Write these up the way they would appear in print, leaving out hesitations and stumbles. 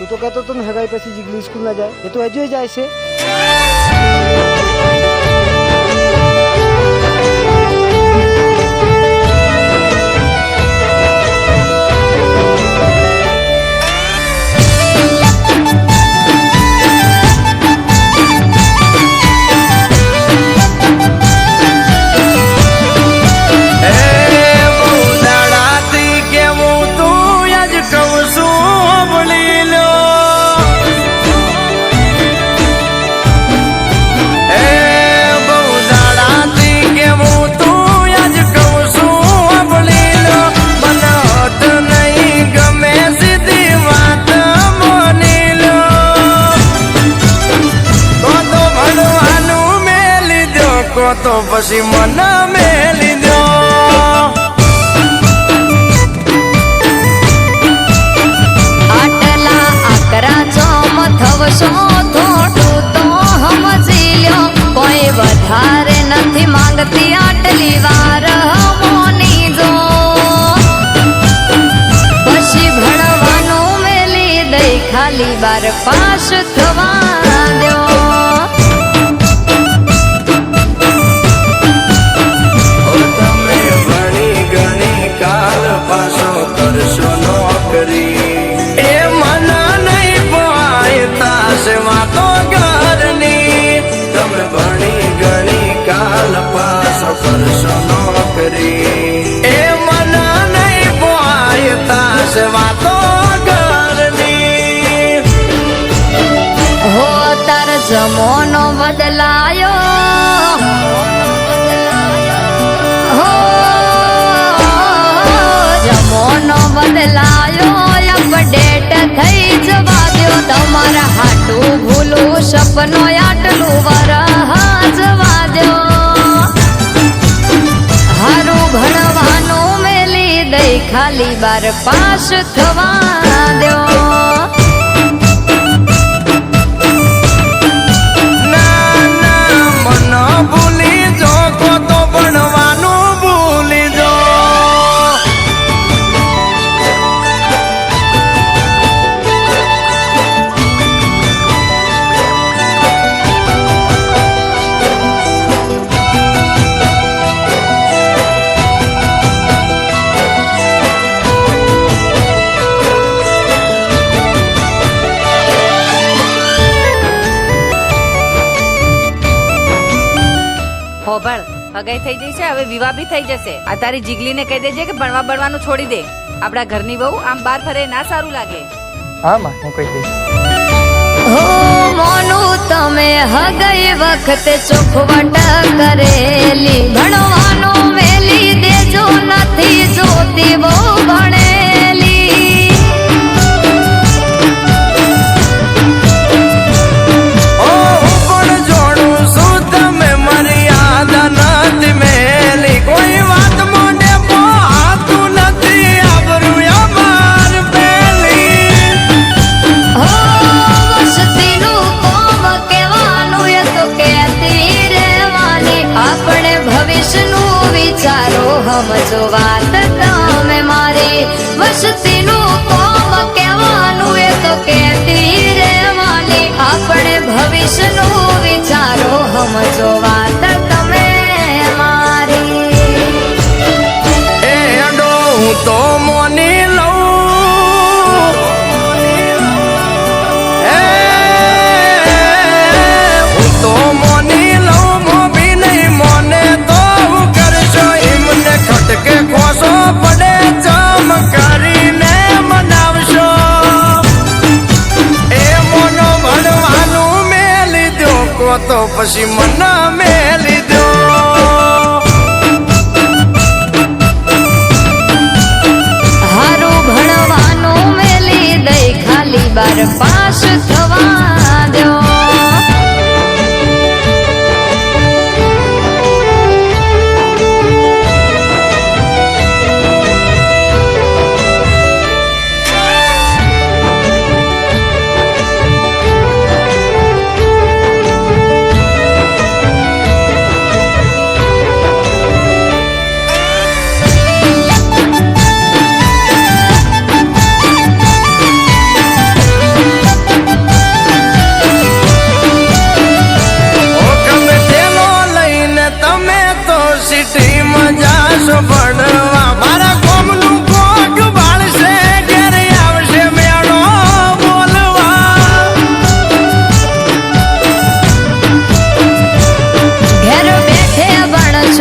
તું તો કહેતો તો ને હગાઈ પછી જીગલી સ્કૂલ ના જાય, એ તો હજુ જાય છે. તો પછી મન મેલી દો. આટલા આકરા ચોમ થવશો થોડું તો સમજી લ્યો, કોઈ વધારે નથી માંગતી આટલી વાર મોની જો. પછી ભણવાનું મેલી દઈ ખાલી 12 પાસ થવા દો. કરશો નોકરી એ મના નહીં પાયતા સેવા તો ઘરની. તમે ભણી ગણી કાલ પાસો કરશો નોકરી એ મના નહીં પાયતા સેવા તો ઘરની. હો તાર જમોનો બદલાયો, જમોનો બદલાયો, અપડેટ થઈ જવા દો. તમારા હાટું ભૂલું સપનો આટલું વરહ જવા દો. હારું ભણવાનું મેલી દઈ ખાલી 12 પાસ થવા દો. ના ના મન ભૂલી જો તો ભણવાનું ભૂલી જો. હોભળ હગાઈ થઈ જઈ છે, હવે વિવાહ બી થઈ જશે. આ તારી જીગલીને કહી દેજે કે ભણવાનું છોડી દે. આપણા ઘરની બહુ આમ બહાર ફરે ના સારું લાગે. હા માં, હું કહી દઈશ. હો મોનું તમે હગાઈ વખતે ચોખવટ કરેલી, ભણવાનું મેલી દેજો નથી જોતી બહુ ભણેલી. પણ જોડું શું તમે મર્યાદા નથી મેલી. કોઈ વાત મોઢે પોહાતું નથી, આબરૂ અમાર પેલી. હો વસતીનું કોમ કહેવાનું એ તો કહેતી રહેવાની. આપણે ભવિષ્યનું વિચારો સમજો વાત તમે મારી. વસતીનું કોમ કહેવાનું એ તો કહેતી રહેવાની. આપણે ભવિષ્યનું વિચારો સમજો વાત તમે મારી. એડો હું તો મોની લઉં, હું તો મોની લઉં. મોભી નહીં મોને તો હું કરશો એમને ખટકે ખોસો પડે ચમ કરીને મનાવશો. એ મોનો ભણવાનું મેલી દો તો પછી મન મેલી દો. હારું ભણવાનું મેલી દઈ ખાલી 12 પાસ થવા દો.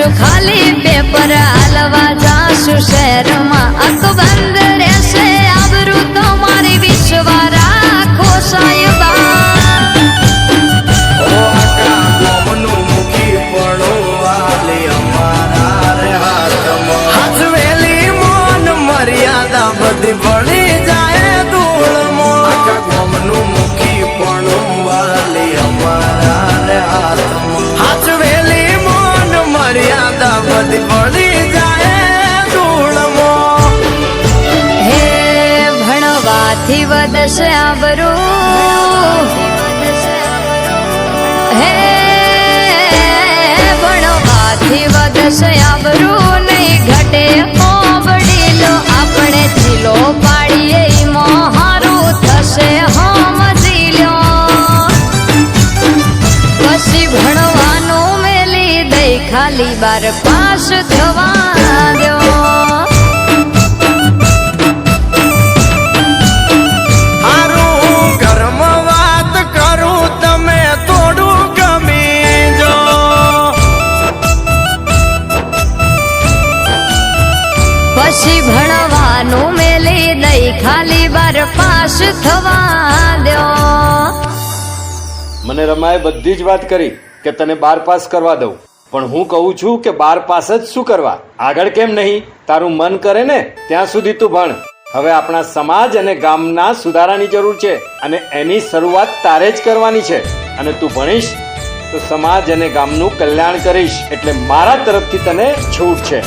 જાશું ખાલી પેપર હાલવા જાશું શહેરમાં અકબંધ રહેશે આબરૂ તમારી વિશ્વા રાખો સાહેબા ઓ આખા ગામનું મુખી પડો વાલી અમારા રે હાથમાં હાચવેલી મોન મર્યાદા બધી પડી જાય ધૂળમાં આખા ગામનું મુખી પડો વાલી અમારા રે હાથમાં હાચવેલી મોન મર્યાદા બધી પડી જાય ધૂળમાં હે ભણવાથી વધશે આબરૂ હે ભણવાથી વધશે આબરૂ નહીં ઘટે ઓ વડીલો આપણે ચીલો પાડીએ ઈમાં હારું થશે સમજી લ્યો પછી ભણવાનું મેલી દઈ ખાલી 12 પાસ થવા દો હારું ઘરમાં વાત કરું તમે થોડું ગમી જો પછી ભણવાનું મેલી દઈ ખાલી 12 પાસ થવા દો મને રમાએ બધી જ વાત કરી કે તને 12 પાસ કરવા દઉં, પણ હું કહું છું કે 12 પાસ જ શું કરવા, આગળ કેમ નહીં? તારું મન કરે ને ત્યાં સુધી તું ભણ. હવે આપણા સમાજ અને ગામના સુધારાની જરૂર છે અને એની શરૂઆત તારે જ કરવાની છે. અને તું ભણીશ તો સમાજ અને ગામનું કલ્યાણ કરીશ, એટલે મારા તરફથી તને છૂટ છે.